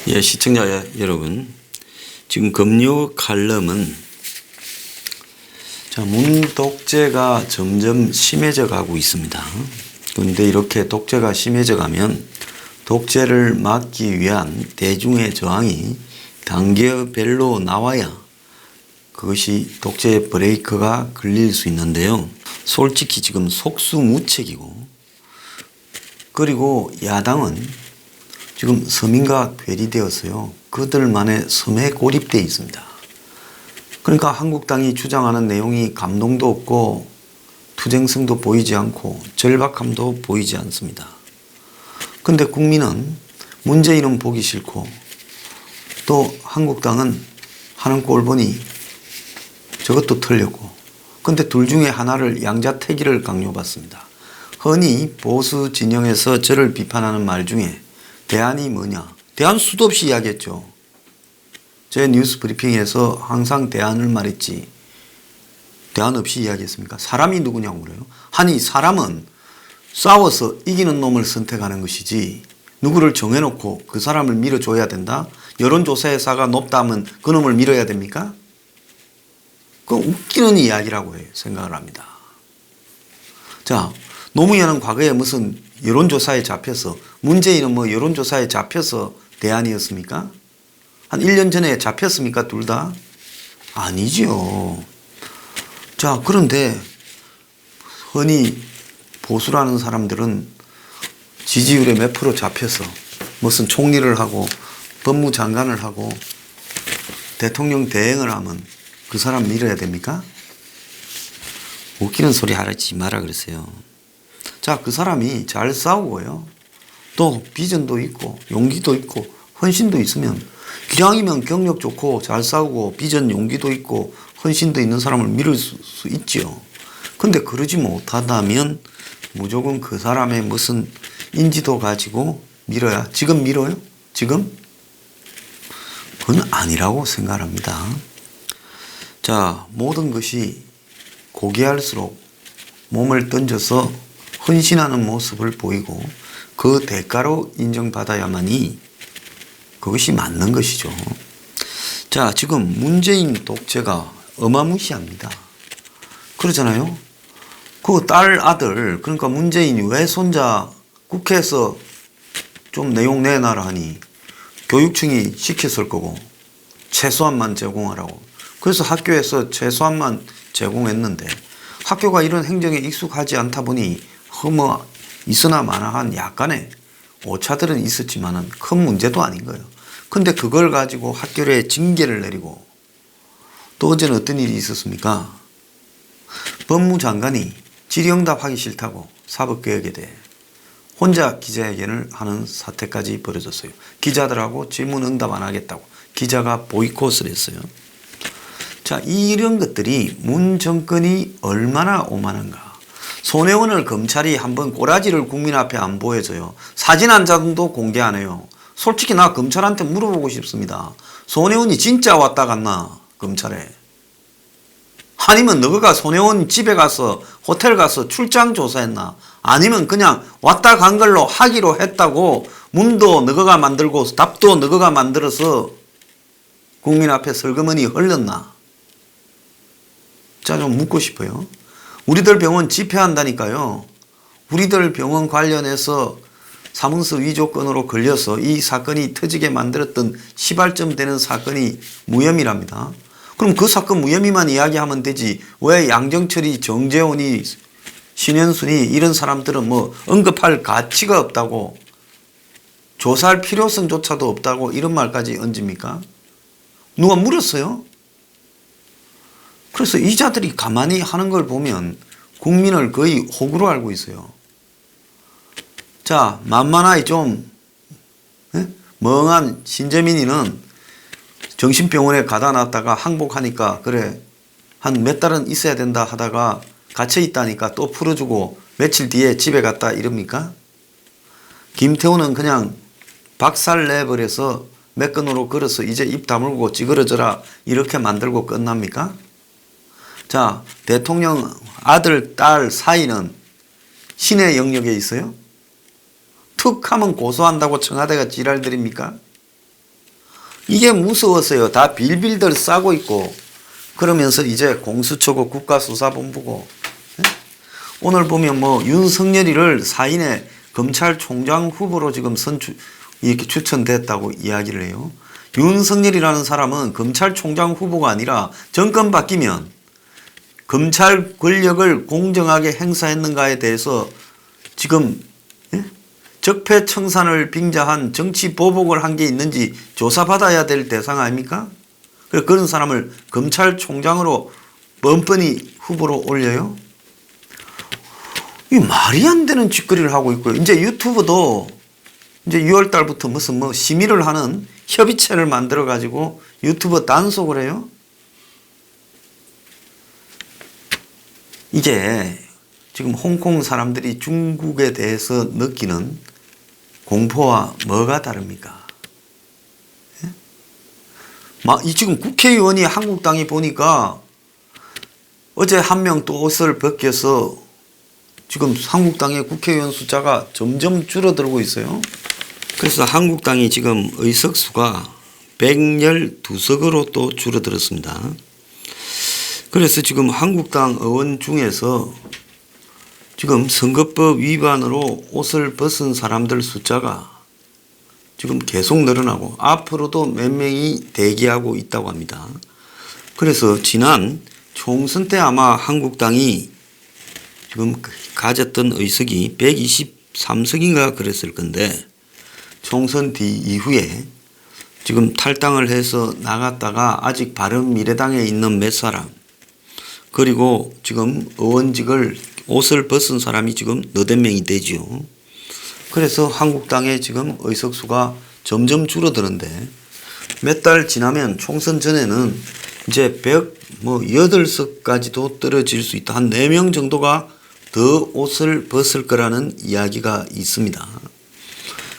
예, 시청자 여러분, 지금 금요 칼럼은 문 독재가 점점 심해져 가고 있습니다. 그런데 이렇게 독재가 심해져 가면 독재를 막기 위한 대중의 저항이 단계별로 나와야 그것이 독재 브레이크가 걸릴 수 있는데요. 솔직히 지금 속수무책이고, 그리고 야당은 지금 서민과 괴리되었어요. 그들만의 섬에 고립되어 있습니다. 그러니까 한국당이 주장하는 내용이 감동도 없고 투쟁성도 보이지 않고 절박함도 보이지 않습니다. 그런데 국민은 문재인은 보기 싫고 또 한국당은 하는 꼴 보니 저것도 틀렸고, 그런데 둘 중에 하나를 양자택일을 강요받습니다. 흔히 보수 진영에서 저를 비판하는 말 중에 대안이 뭐냐? 대안 수도 없이 이야기했죠. 제 뉴스 브리핑에서 항상 대안을 말했지 대안 없이 이야기했습니까? 사람이 누구냐고 그래요. 아니, 사람은 싸워서 이기는 놈을 선택하는 것이지 누구를 정해놓고 그 사람을 밀어줘야 된다? 여론조사의 사가 높다 하면 그 놈을 밀어야 됩니까? 그건 웃기는 이야기라고 생각을 합니다. 자, 노무현은 과거에 무슨 여론조사에 잡혀서, 문재인은 뭐 여론조사에 잡혀서 대안이었습니까? 한 1년 전에 잡혔습니까? 둘 다? 아니죠. 자, 그런데 흔히 보수라는 사람들은 지지율에 몇 프로 잡혀서 무슨 총리를 하고 법무장관을 하고 대통령 대행을 하면 그 사람 밀어야 됩니까? 웃기는 소리 하지 마라 그러세요. 자, 그 사람이 잘 싸우고요. 또 비전도 있고 용기도 있고 헌신도 있으면, 기량이면 경력 좋고 잘 싸우고 비전 용기도 있고 헌신도 있는 사람을 밀을 수 있죠. 그런데 그러지 못하다면 무조건 그 사람의 무슨 인지도 가지고 밀어야, 지금 밀어요? 지금? 그건 아니라고 생각합니다. 자, 모든 것이 고귀할수록 몸을 던져서 헌신하는 모습을 보이고 그 대가로 인정받아야만이 그것이 맞는 것이죠. 자, 지금 문재인 독재가 어마무시합니다. 그러잖아요. 그 딸 아들, 그러니까 문재인 외손자 국회에서 좀 내용 내놔라 하니 교육청이 시켰을 거고 최소한만 제공하라고. 그래서 학교에서 최소한만 제공했는데 학교가 이런 행정에 익숙하지 않다 보니 뭐 있으나 마나한 약간의 오차들은 있었지만은 큰 문제도 아닌 거예요. 근데 그걸 가지고 학교에 징계를 내리고, 또 어제는 어떤 일이 있었습니까? 법무장관이 질의응답하기 싫다고 사법개혁에 대해 혼자 기자회견을 하는 사태까지 벌어졌어요. 기자들하고 질문응답 안 하겠다고 기자가 보이콧을 했어요. 자, 이런 것들이 문 정권이 얼마나 오만한가. 손혜원을 검찰이 한번 꼬라지를 국민 앞에 안 보여줘요. 사진 한 장도 공개 안 해요. 솔직히 나 검찰한테 물어보고 싶습니다. 손혜원이 진짜 왔다 갔나 검찰에? 아니면 너가 손혜원 집에 가서 호텔 가서 출장 조사했나? 아니면 그냥 왔다 간 걸로 하기로 했다고 문도 너가 만들고 답도 너가 만들어서 국민 앞에 설거머니 흘렸나? 자, 좀 묻고 싶어요. 우리들 병원 집회한다니까요. 우리들 병원 관련해서 사문서 위조 건으로 걸려서 이 사건이 터지게 만들었던 시발점 되는 사건이 무혐의랍니다. 그럼 그 사건 무혐의만 이야기하면 되지 왜 양정철이, 정재훈이, 신현순이 이런 사람들은 뭐 언급할 가치가 없다고, 조사할 필요성조차도 없다고 이런 말까지 얹습니까? 누가 물었어요? 그래서 이 자들이 가만히 하는 걸 보면 국민을 거의 호구로 알고 있어요. 자, 만만하게 좀 멍한 신재민이는 정신병원에 가다 놨다가 항복하니까 그래 한 몇 달은 있어야 된다 하다가 갇혀 있다니까 또 풀어주고 며칠 뒤에 집에 갔다 이럽니까? 김태우는 그냥 박살 내버려서 몇 건으로 걸어서 이제 입 다물고 찌그러져라 이렇게 만들고 끝납니까? 자, 대통령 아들, 딸 사이는 신의 영역에 있어요? 툭 하면 고소한다고 청와대가 지랄들입니까? 이게 무서웠어요. 다 빌빌들 싸고 있고 그러면서 이제 공수처고 국가수사본부고 오늘 보면 뭐 윤석열이를 사인의 검찰총장 후보로 지금 이렇게 추천됐다고 이야기를 해요. 윤석열이라는 사람은 검찰총장 후보가 아니라 정권 바뀌면 검찰 권력을 공정하게 행사했는가에 대해서 지금 적폐청산을 빙자한 정치 보복을 한 게 있는지 조사받아야 될 대상 아닙니까? 그런 사람을 검찰총장으로 뻔뻔히 후보로 올려요? 이 말이 안 되는 짓거리를 하고 있고요. 이제 유튜브도 이제 6월 달부터 무슨 뭐 심의를 하는 협의체를 만들어 가지고 유튜브 단속을 해요. 이게 지금 홍콩 사람들이 중국에 대해서 느끼는 공포와 뭐가 다릅니까? 이 지금 국회의원이 한국당이 보니까 어제 한 명 또 옷을 벗겨서 지금 한국당의 국회의원 숫자가 점점 줄어들고 있어요. 그래서 한국당이 지금 의석수가 112석으로 또 줄어들었습니다. 그래서 지금 한국당 의원 중에서 지금 선거법 위반으로 옷을 벗은 사람들 숫자가 지금 계속 늘어나고 앞으로도 몇 명이 대기하고 있다고 합니다. 그래서 지난 총선 때 아마 한국당이 지금 가졌던 의석이 123석인가 그랬을 건데 총선 뒤 이후에 지금 탈당을 해서 나갔다가 아직 바른미래당에 있는 몇 사람 그리고 지금 의원직을 옷을 벗은 사람이 지금 너댓 명이 되죠. 그래서 한국당의 지금 의석수가 점점 줄어드는데 몇 달 지나면 총선 전에는 이제 108석까지도 떨어질 수 있다. 한 4명 정도가 더 옷을 벗을 거라는 이야기가 있습니다.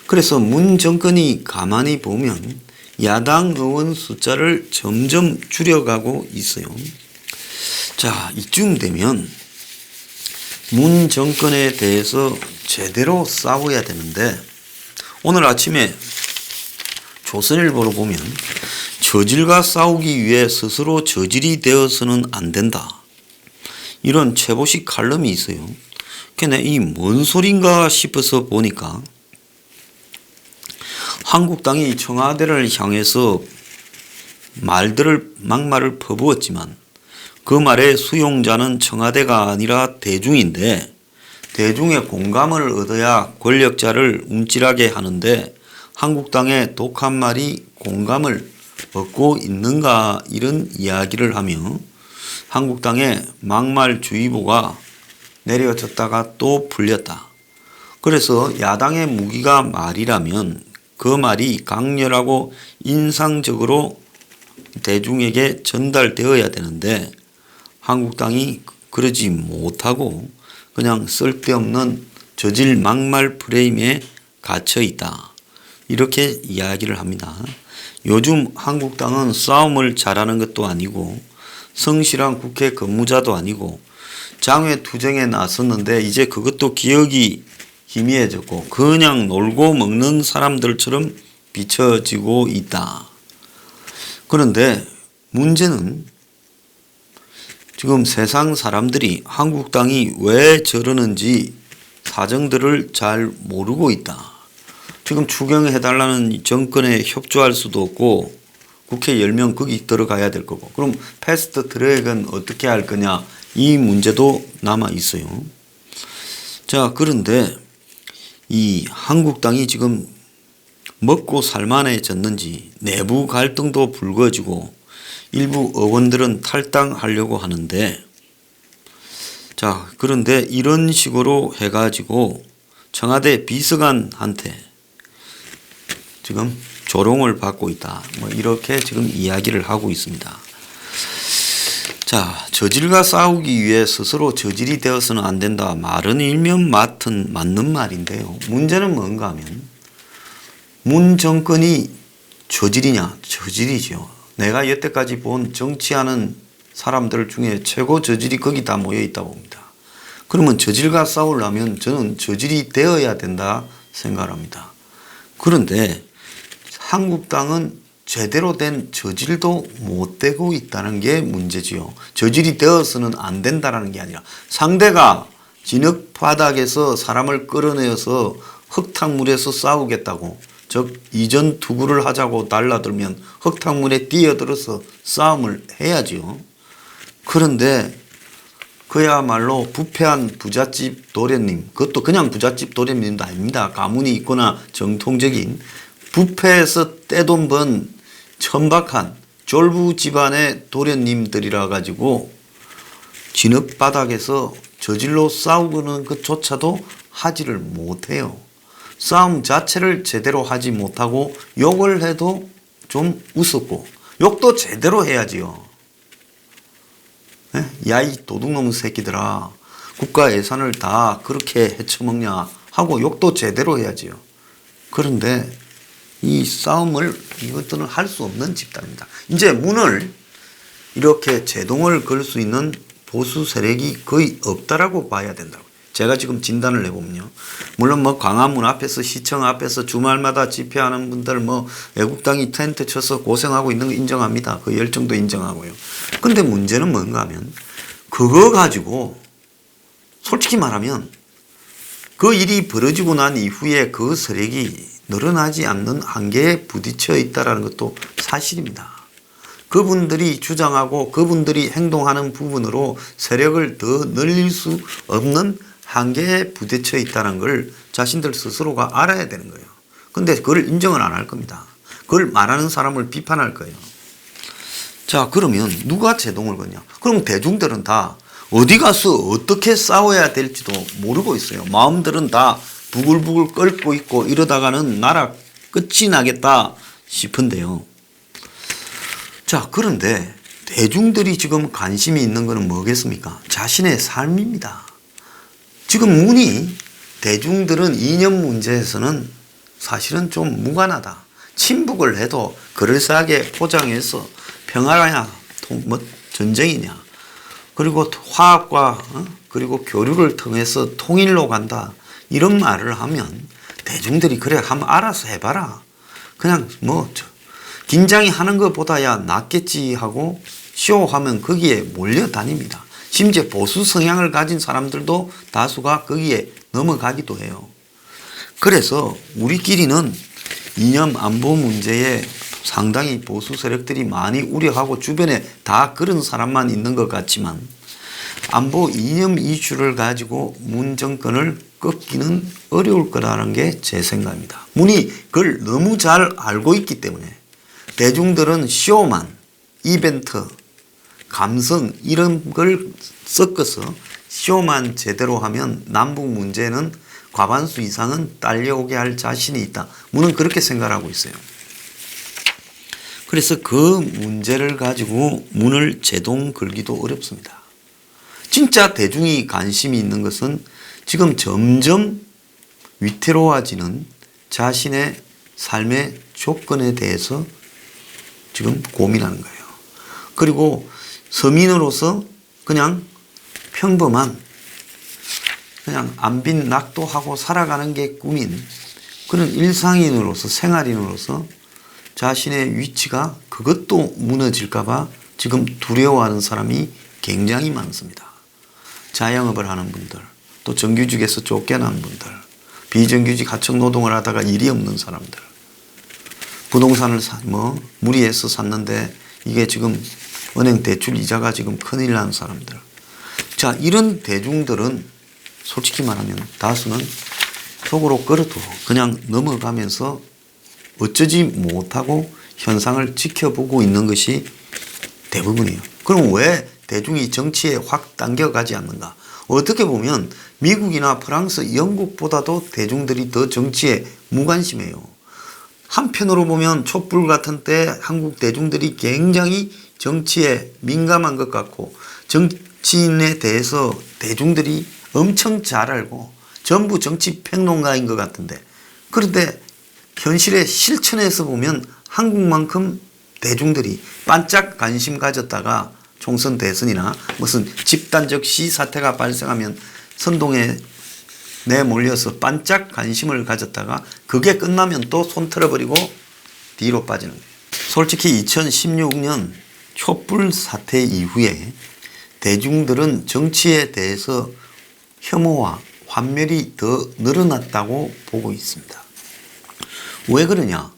그래서 문 정권이 가만히 보면 야당 의원 숫자를 점점 줄여가고 있어요. 자, 이쯤 되면 문 정권에 대해서 제대로 싸워야 되는데 오늘 아침에 조선일보로 보면 저질과 싸우기 위해 스스로 저질이 되어서는 안 된다. 이런 최보식 칼럼이 있어요. 근데 이 뭔 소린가 싶어서 보니까 한국당이 청와대를 향해서 막말을 퍼부었지만 그 말의 수용자는 청와대가 아니라 대중인데 대중의 공감을 얻어야 권력자를 움찔하게 하는데 한국당의 독한 말이 공감을 얻고 있는가 이런 이야기를 하며 한국당의 막말주의보가 내려졌다가 또 풀렸다. 그래서 야당의 무기가 말이라면 그 말이 강렬하고 인상적으로 대중에게 전달되어야 되는데 한국당이 그러지 못하고 그냥 쓸데없는 저질 막말 프레임에 갇혀 있다. 이렇게 이야기를 합니다. 요즘 한국당은 싸움을 잘하는 것도 아니고 성실한 국회 근무자도 아니고 장외투쟁에 나섰는데 이제 그것도 기억이 희미해졌고 그냥 놀고 먹는 사람들처럼 비춰지고 있다. 그런데 문제는 지금 세상 사람들이 한국당이 왜 저러는지 사정들을 잘 모르고 있다. 지금 추경해달라는 정권에 협조할 수도 없고 국회 10명 거기 들어가야 될 거고 그럼 패스트 트랙은 어떻게 할 거냐 이 문제도 남아 있어요. 자, 그런데 이 한국당이 지금 먹고 살만해졌는지 내부 갈등도 불거지고 일부 의원들은 탈당하려고 하는데 자, 그런데 이런 식으로 해가지고 청와대 비서관한테 지금 조롱을 받고 있다. 뭐 이렇게 지금 이야기를 하고 있습니다. 자, 저질과 싸우기 위해 스스로 저질이 되어서는 안 된다. 말은 일면 맞는 말인데요. 문제는 뭔가 하면 문 정권이 저질이냐? 저질이죠. 내가 여태까지 본 정치하는 사람들 중에 최고 저질이 거기 다 모여 있다고 봅니다. 그러면 저질과 싸우려면 저는 저질이 되어야 된다 생각합니다. 그런데 한국당은 제대로 된 저질도 못 되고 있다는 게 문제지요. 저질이 되어서는 안 된다는 게 아니라 상대가 진흙 바닥에서 사람을 끌어내어서 흙탕물에서 싸우겠다고, 즉 이전 투구를 하자고 달라들면 흙탕물에 뛰어들어서 싸움을 해야지요. 그런데 그야말로 부패한 부잣집 도련님, 그것도 그냥 부잣집 도련님도 아닙니다. 가문이 있거나 정통적인 부패해서 떼돈 번 천박한 쫄부 집안의 도련님들이라 가지고 진흙바닥에서 저질로 싸우는 것조차도 하지를 못해요. 싸움 자체를 제대로 하지 못하고 욕을 해도 좀 웃었고, 욕도 제대로 해야지요. 야, 이 도둑놈 새끼들아, 국가 예산을 다 그렇게 헤쳐먹냐 하고 욕도 제대로 해야지요. 그런데 이 싸움을 이것들은 할 수 없는 집단입니다. 이제 문을 이렇게 제동을 걸 수 있는 보수 세력이 거의 없다라고 봐야 된다고. 제가 지금 진단을 해보면요. 물론 뭐 광화문 앞에서, 시청 앞에서 주말마다 집회하는 분들, 뭐 애국당이 텐트 쳐서 고생하고 있는 거 인정합니다. 그 열정도 인정하고요. 근데 문제는 뭔가 하면 그거 가지고 솔직히 말하면 그 일이 벌어지고 난 이후에 그 세력이 늘어나지 않는 한계에 부딪혀 있다는 것도 사실입니다. 그분들이 주장하고 그분들이 행동하는 부분으로 세력을 더 늘릴 수 없는 한계에 부딪혀 있다는 걸 자신들 스스로가 알아야 되는 거예요. 근데 그걸 인정을 안 할 겁니다. 그걸 말하는 사람을 비판할 거예요. 자, 그러면 누가 제동을 거냐? 그럼 대중들은 다 어디 가서 어떻게 싸워야 될지도 모르고 있어요. 마음들은 다 부글부글 끓고 있고 이러다가는 나라 끝이 나겠다 싶은데요. 자, 그런데 대중들이 지금 관심이 있는 것은 뭐겠습니까? 자신의 삶입니다. 지금 문이, 대중들은 이념 문제에서는 사실은 좀 무관하다. 친북을 해도 그럴싸하게 포장해서 평화냐, 뭐 전쟁이냐, 그리고 화합과 그리고 교류를 통해서 통일로 간다, 이런 말을 하면 대중들이 그래 한번 알아서 해봐라, 그냥 뭐 긴장이 하는 것보다야 낫겠지 하고 쇼하면 거기에 몰려다닙니다. 심지어 보수 성향을 가진 사람들도 다수가 거기에 넘어가기도 해요. 그래서 우리끼리는 이념 안보 문제에 상당히 보수 세력들이 많이 우려하고 주변에 다 그런 사람만 있는 것 같지만 안보 이념 이슈를 가지고 문 정권을 꺾기는 어려울 거라는 게 제 생각입니다. 문이 그걸 너무 잘 알고 있기 때문에 대중들은 쇼만, 이벤트, 감성 이런 걸 섞어서 쇼만 제대로 하면 남북 문제는 과반수 이상은 딸려오게 할 자신이 있다. 문은 그렇게 생각하고 있어요. 그래서 그 문제를 가지고 문을 제동 걸기도 어렵습니다. 진짜 대중이 관심이 있는 것은 지금 점점 위태로워지는 자신의 삶의 조건에 대해서 지금 고민하는 거예요. 그리고 서민으로서 그냥 평범한 그냥 안빈 낙도하고 살아가는 게 꿈인 그런 일상인으로서, 생활인으로서 자신의 위치가 그것도 무너질까봐 지금 두려워하는 사람이 굉장히 많습니다. 자영업을 하는 분들, 또 정규직에서 쫓겨난 분들, 비정규직 하청 노동을 하다가 일이 없는 사람들, 부동산을 무리해서 샀는데 이게 지금 은행 대출 이자가 지금 큰일 난 사람들. 자, 이런 대중들은 솔직히 말하면 다수는 속으로 끌어도 그냥 넘어가면서 어쩌지 못하고 현상을 지켜보고 있는 것이 대부분이에요. 그럼 왜 대중이 정치에 확 당겨가지 않는가? 어떻게 보면 미국이나 프랑스, 영국보다도 대중들이 더 정치에 무관심해요. 한편으로 보면 촛불 같은 때 한국 대중들이 굉장히 정치에 민감한 것 같고 정치인에 대해서 대중들이 엄청 잘 알고 전부 정치 평론가인 것 같은데, 그런데 현실의 실천에서 보면 한국만큼 대중들이 반짝 관심 가졌다가 총선 대선이나 무슨 집단적 시사태가 발생하면 선동에 내몰려서 반짝 관심을 가졌다가 그게 끝나면 또 손 틀어버리고 뒤로 빠지는 거예요. 솔직히 2016년 촛불 사태 이후에 대중들은 정치에 대해서 혐오와 환멸이 더 늘어났다고 보고 있습니다. 왜 그러냐?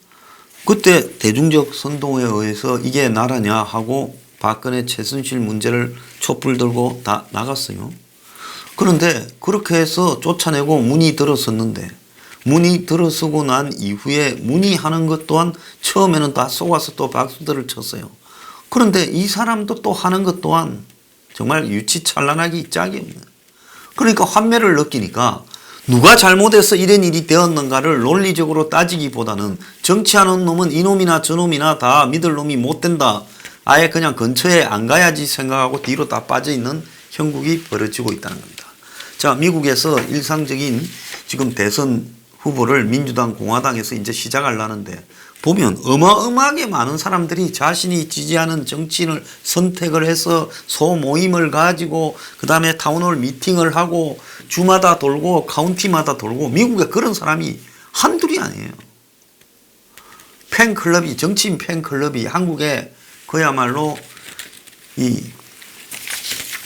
그때 대중적 선동에 의해서 이게 나라냐 하고 박근혜 최순실 문제를 촛불 들고 다 나갔어요. 그런데 그렇게 해서 쫓아내고 문이 들어섰는데 문이 들어서고 난 이후에 문의하는 것 또한 처음에는 다 속아서 또 박수들을 쳤어요. 그런데 이 사람도 또 하는 것 또한 정말 유치찬란하기 짝이 없는. 그러니까 환멸을 느끼니까 누가 잘못해서 이런 일이 되었는가를 논리적으로 따지기보다는 정치하는 놈은 이놈이나 저놈이나 다 믿을 놈이 못 된다. 아예 그냥 근처에 안 가야지 생각하고 뒤로 다 빠져있는 형국이 벌어지고 있다는 겁니다. 자, 미국에서 일상적인 지금 대선 후보를 민주당, 공화당에서 이제 시작하려는데 보면 어마어마하게 많은 사람들이 자신이 지지하는 정치인을 선택을 해서 소모임을 가지고 그 다음에 타운홀 미팅을 하고 주마다 돌고 카운티마다 돌고 미국에 그런 사람이 한둘이 아니에요. 팬클럽이 정치인 팬클럽이 한국에 그야말로 이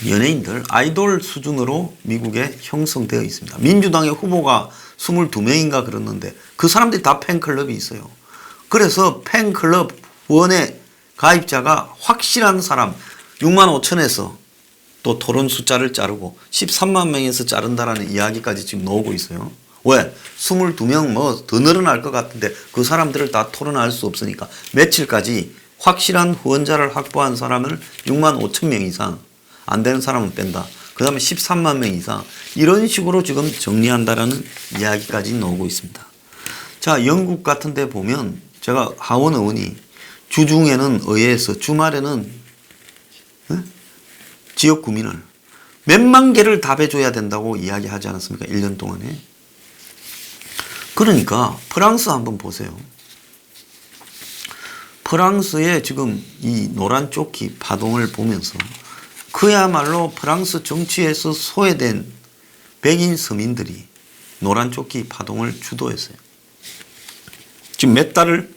연예인들 아이돌 수준으로 미국에 형성되어 있습니다. 민주당의 후보가 22명인가 그랬는데 그 사람들이 다 팬클럽이 있어요. 그래서 팬클럽 후원의 가입자가 확실한 사람 6만 5천에서 또 토론 숫자를 자르고 13만 명에서 자른다라는 이야기까지 지금 나오고 있어요. 왜? 22명 뭐 더 늘어날 것 같은데 그 사람들을 다 토론할 수 없으니까 며칠까지 확실한 후원자를 확보한 사람을 6만 5천 명 이상 안 되는 사람은 뺀다. 그 다음에 13만 명 이상 이런 식으로 지금 정리한다라는 이야기까지 나오고 있습니다. 자, 영국 같은 데 보면 제가 하원 의원이 주중에는 의회에서 주말에는 지역 구민을 몇만 개를 답해줘야 된다고 이야기하지 않았습니까? 1년 동안에. 그러니까 프랑스 한번 보세요. 프랑스의 지금 이 노란 조끼 파동을 보면서 그야말로 프랑스 정치에서 소외된 백인 서민들이 노란 조끼 파동을 주도했어요. 지금 몇 달을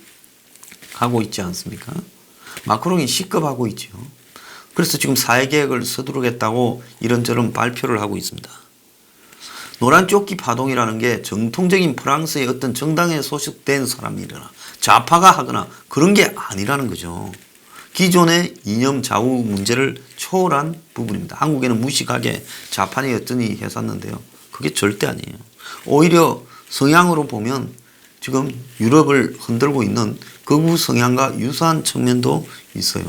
하고 있지 않습니까? 마크롱이 시급하고 있죠. 그래서 지금 사회계획을 서두르겠다고 이런저런 발표를 하고 있습니다. 노란 조끼 파동이라는 게 정통적인 프랑스의 어떤 정당에 소속된 사람이거나 좌파가 하거나 그런 게 아니라는 거죠. 기존의 이념 좌우 문제를 초월한 부분입니다. 한국에는 무식하게 좌판이 어쩌니 했었는데요. 그게 절대 아니에요. 오히려 성향으로 보면 지금 유럽을 흔들고 있는 극우 성향과 유사한 측면도 있어요.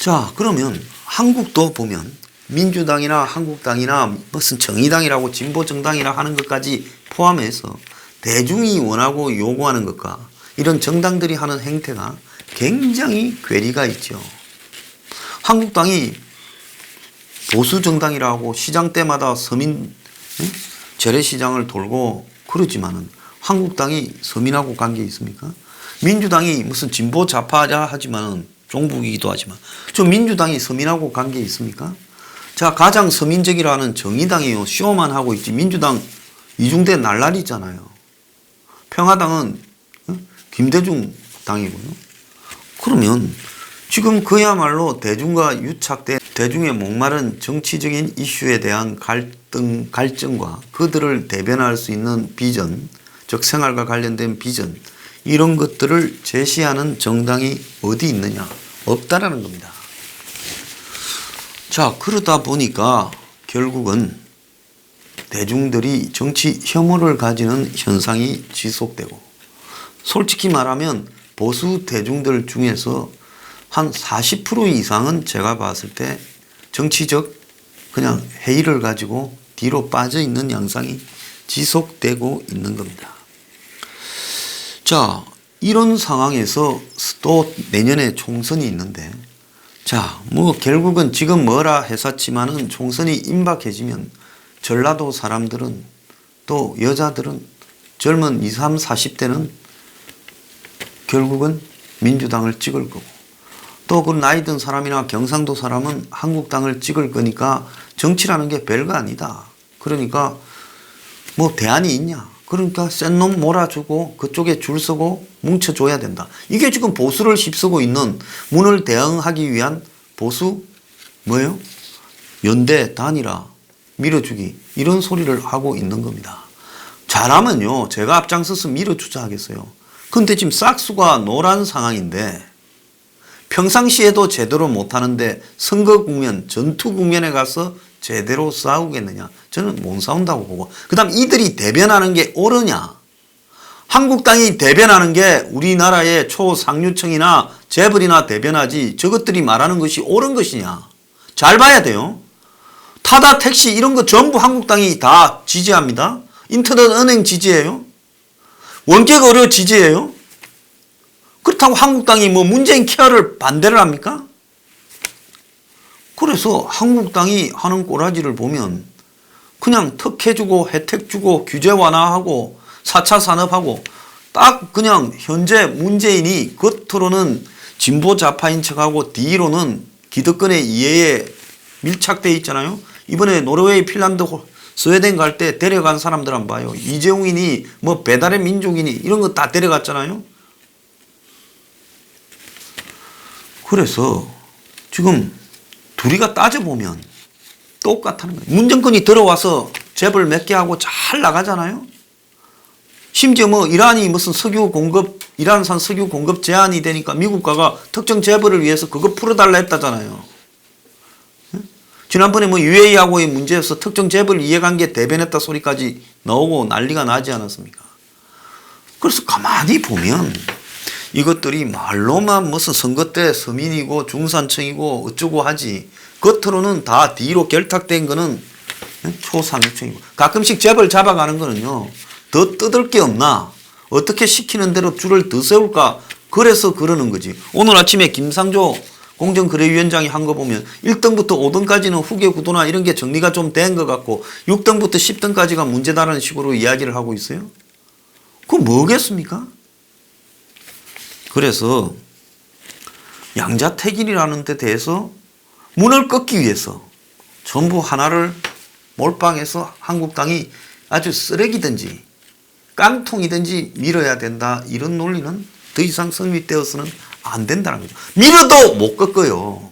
자, 그러면 한국도 보면 민주당이나 한국당이나 무슨 정의당이라고 진보정당이라 하는 것까지 포함해서 대중이 원하고 요구하는 것과 이런 정당들이 하는 행태가 굉장히 괴리가 있죠. 한국당이 보수정당이라고 시장 때마다 서민 재래시장을 돌고 그러지만은 한국당이 서민하고 관계 있습니까? 민주당이 무슨 진보 좌파자 하지만은 종북이기도 하지만 저 민주당이 서민하고 관계 있습니까? 자, 가장 서민적이라는 정의당이요. 쇼만 하고 있지. 민주당 이중대 날라리잖아요. 평화당은 김대중 당이고요. 그러면 지금 그야말로 대중과 유착된 대중의 목마른 정치적인 이슈에 대한 갈증과 그들을 대변할 수 있는 비전, 즉 생활과 관련된 비전 이런 것들을 제시하는 정당이 어디 있느냐? 없다라는 겁니다. 자, 그러다 보니까 결국은 대중들이 정치 혐오를 가지는 현상이 지속되고 솔직히 말하면 보수 대중들 중에서 한 40% 이상은 제가 봤을 때 정치적 그냥 회의를 가지고 뒤로 빠져 있는 양상이 지속되고 있는 겁니다. 자, 이런 상황에서 또 내년에 총선이 있는데 자, 뭐 결국은 지금 뭐라 했었지만은 총선이 임박해지면 전라도 사람들은 또 여자들은 젊은 20, 30, 40대는 결국은 민주당을 찍을 거고 또 그 나이 든 사람이나 경상도 사람은 한국당을 찍을 거니까 정치라는 게 별거 아니다. 그러니까 뭐 대안이 있냐? 그러니까 센 놈 몰아주고 그쪽에 줄 서고 뭉쳐줘야 된다. 이게 지금 보수를 휩쓰고 있는 문을 대응하기 위한 보수 뭐예요? 연대 단일화 밀어주기 이런 소리를 하고 있는 겁니다. 잘하면요 제가 앞장서서 밀어주자 하겠어요. 근데 지금 싹수가 노란 상황인데 평상시에도 제대로 못하는데 선거 국면 전투 국면에 가서 제대로 싸우겠느냐? 저는 못 싸운다고 보고 그 다음 이들이 대변하는 게 옳으냐? 한국당이 대변하는 게 우리나라의 초상류층이나 재벌이나 대변하지 저것들이 말하는 것이 옳은 것이냐? 잘 봐야 돼요. 타다 택시 이런 거 전부 한국당이 다 지지합니다. 인터넷 은행 지지해요. 원격 의료 지지해요. 그렇다고 한국당이 뭐 문재인 케어를 반대를 합니까? 그래서 한국당이 하는 꼬라지를 보면 그냥 특혜주고 혜택 주고 규제 완화하고 4차 산업하고 딱 그냥 현재 문재인이 겉으로는 진보 좌파인 척하고 뒤로는 기득권의 이해에 밀착되어 있잖아요. 이번에 노르웨이, 핀란드, 스웨덴 갈 때 데려간 사람들 안 봐요. 이재용이니 뭐 배달의 민족이니 이런 거 다 데려갔잖아요. 그래서 지금 둘이가 따져보면 똑같다는 거예요. 문정권이 들어와서 재벌 몇 개 하고 잘 나가잖아요. 심지어 뭐 이란이 무슨 석유 공급, 이란산 석유 공급 제한이 되니까 미국가가 특정 재벌을 위해서 그거 풀어달라 했다잖아요. 지난번에 뭐 UAE하고의 문제에서 특정 재벌 이해관계 대변했다 소리까지 나오고 난리가 나지 않았습니까? 그래서 가만히 보면 이것들이 말로만 무슨 선거 때 서민이고 중산층이고 어쩌고 하지 겉으로는 다 뒤로 결탁된 거는 초상층이고 가끔씩 재벌 잡아가는 거는요 더 뜯을 게 없나 어떻게 시키는 대로 줄을 더 세울까 그래서 그러는 거지. 오늘 아침에 김상조 공정거래위원장이 한 거 보면 1등부터 5등까지는 후계 구도나 이런 게 정리가 좀 된 것 같고 6등부터 10등까지가 문제다라는 식으로 이야기를 하고 있어요. 그거 뭐겠습니까? 그래서 양자택일이라는 데 대해서 문을 꺾기 위해서 전부 하나를 몰빵해서 한국당이 아주 쓰레기든지 깡통이든지 밀어야 된다. 이런 논리는 더 이상 성립되어서는 안 된다는 거죠. 밀어도 못 꺾어요.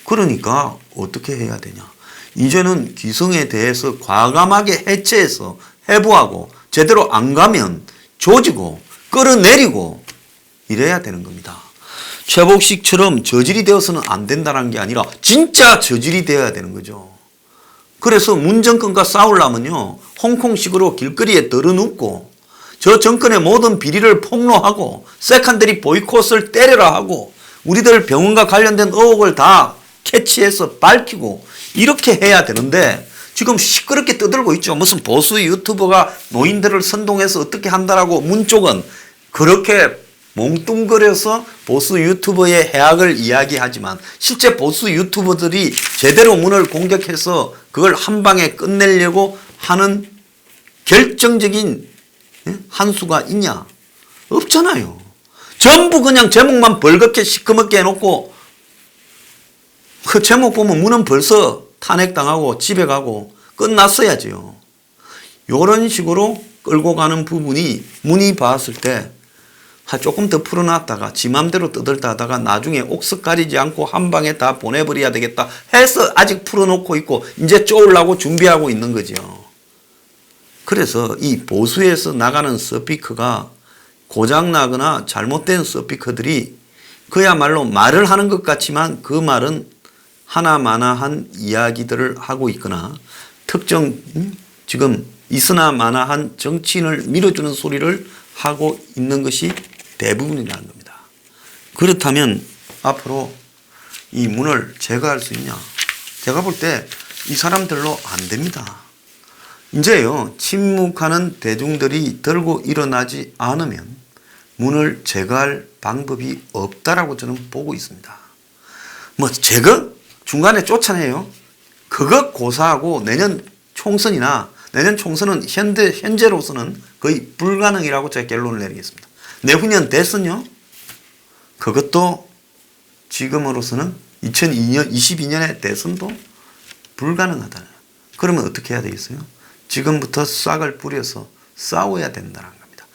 그러니까 어떻게 해야 되냐. 이제는 기성에 대해서 과감하게 해체해서 해부하고 제대로 안 가면 조지고 끌어내리고 이래야 되는 겁니다. 최복식처럼 저질이 되어서는 안 된다는 게 아니라 진짜 저질이 되어야 되는 거죠. 그래서 문 정권과 싸우려면요. 홍콩식으로 길거리에 덜어눕고 저 정권의 모든 비리를 폭로하고 세컨더리 보이콧을 때려라 하고 우리들 병원과 관련된 의혹을 다 캐치해서 밝히고 이렇게 해야 되는데 지금 시끄럽게 떠들고 있죠. 무슨 보수 유튜버가 노인들을 선동해서 어떻게 한다라고 문 쪽은 그렇게 몽뚱거려서 보수 유튜버의 해악을 이야기하지만 실제 보수 유튜버들이 제대로 문을 공격해서 그걸 한 방에 끝내려고 하는 결정적인 한 수가 있냐? 없잖아요. 전부 그냥 제목만 벌겋게 시커멓게 해놓고 그 제목 보면 문은 벌써 탄핵당하고 집에 가고 끝났어야죠. 이런 식으로 끌고 가는 부분이 문이 봤을 때 조금 더 풀어놨다가 지 맘대로 떠들다 하다가 나중에 옥석 가리지 않고 한 방에 다 보내버려야 되겠다 해서 아직 풀어놓고 있고 이제 쪼으려고 준비하고 있는 거죠. 그래서 이 보수에서 나가는 스피커가 고장나거나 잘못된 스피커들이 그야말로 말을 하는 것 같지만 그 말은 하나마나한 이야기들을 하고 있거나 특정 지금 있으나마나한 정치인을 밀어주는 소리를 하고 있는 것이 대부분이라는 겁니다. 그렇다면 앞으로 이 문을 제거할 수 있냐? 제가 볼 때 이 사람들로 안 됩니다. 이제요 침묵하는 대중들이 들고 일어나지 않으면 문을 제거할 방법이 없다라고 저는 보고 있습니다. 뭐 제거? 중간에 쫓아내요. 그것 고사하고 내년 총선이나 내년 총선은 현재로서는 거의 불가능이라고 제가 결론을 내리겠습니다. 내후년 대선요. 그것도 지금으로서는 2022년의 대선도 불가능하다. 그러면 어떻게 해야 되겠어요? 지금부터 싹을 뿌려서 싸워야 된다는 겁니다.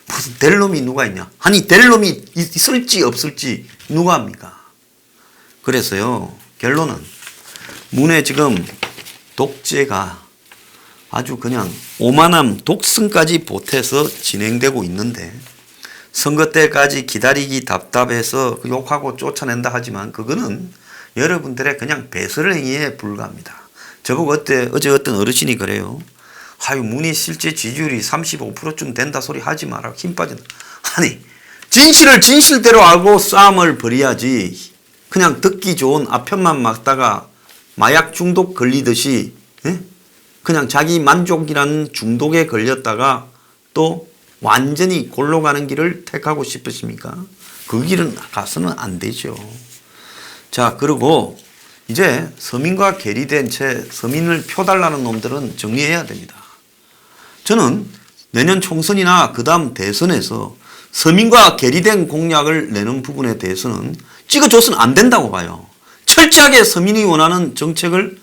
무슨 될 놈이 누가 있냐? 아니 될 놈이 있을지 없을지 누가 합니까? 그래서요 결론은 문에 지금 독재가 아주 그냥 오만함 독승까지 보태서 진행되고 있는데 선거 때까지 기다리기 답답해서 욕하고 쫓아낸다 하지만 그거는 여러분들의 그냥 배설행위에 불과합니다. 저보고 어제 어떤 어르신이 그래요. 아유 문희 실제 지지율이 35%쯤 된다 소리 하지 마라. 힘 빠진다. 아니 진실을 진실대로 알고 싸움을 벌여야지 그냥 듣기 좋은 아편만 막다가 마약 중독 걸리듯이 그냥 자기 만족이라는 중독에 걸렸다가 또 완전히 골로 가는 길을 택하고 싶으십니까? 그 길은 가서는 안 되죠. 자, 그리고 이제 서민과 괴리된 채 서민을 표달라는 놈들은 정리해야 됩니다. 저는 내년 총선이나 그 다음 대선에서 서민과 괴리된 공약을 내는 부분에 대해서는 찍어줘서는 안 된다고 봐요. 철저하게 서민이 원하는 정책을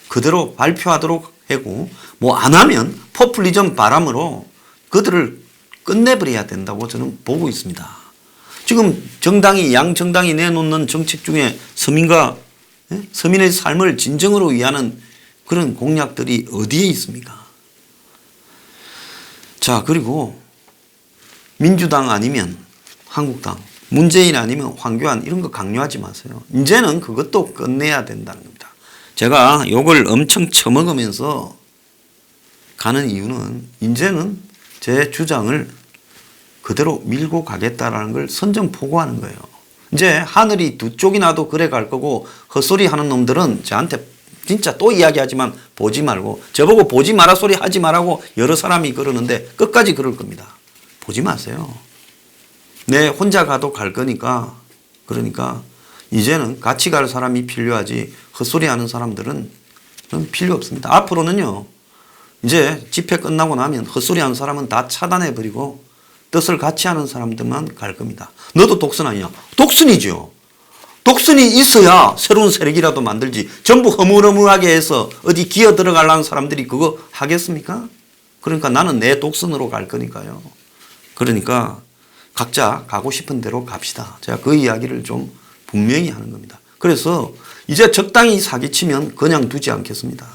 그대로 발표하도록 하고 뭐 안 하면 포퓰리즘 바람으로 그들을 끝내버려야 된다고 저는 보고 있습니다. 지금 양정당이 내놓는 정책 중에 서민의 삶을 진정으로 위하는 그런 공약들이 어디에 있습니까? 자, 그리고 민주당 아니면 한국당, 문재인 아니면 황교안 이런 거 강요하지 마세요. 이제는 그것도 끝내야 된다는 겁니다. 제가 욕을 엄청 처먹으면서 가는 이유는 이제는 제 주장을 그대로 밀고 가겠다라는 걸 선전포고하는 거예요. 이제 하늘이 두 쪽이 나도 그래 갈 거고 헛소리 하는 놈들은 저한테 진짜 또 이야기하지만 보지 말고 저보고 보지 마라 소리 하지 말라고 여러 사람이 그러는데 끝까지 그럴 겁니다. 보지 마세요. 내 혼자 가도 갈 거니까 그러니까 이제는 같이 갈 사람이 필요하지 헛소리 하는 사람들은 필요 없습니다. 앞으로는요. 이제 집회 끝나고 나면 헛소리 하는 사람은 다 차단해버리고 뜻을 같이 하는 사람들만 갈 겁니다. 너도 독선 아니냐? 독선이죠. 독선이 있어야 새로운 세력이라도 만들지. 전부 허물허물하게 해서 어디 기어 들어가려는 사람들이 그거 하겠습니까? 그러니까 나는 내 독선으로 갈 거니까요. 그러니까 각자 가고 싶은 대로 갑시다. 제가 그 이야기를 좀 분명히 하는 겁니다. 그래서 이제 적당히 사기치면 그냥 두지 않겠습니다.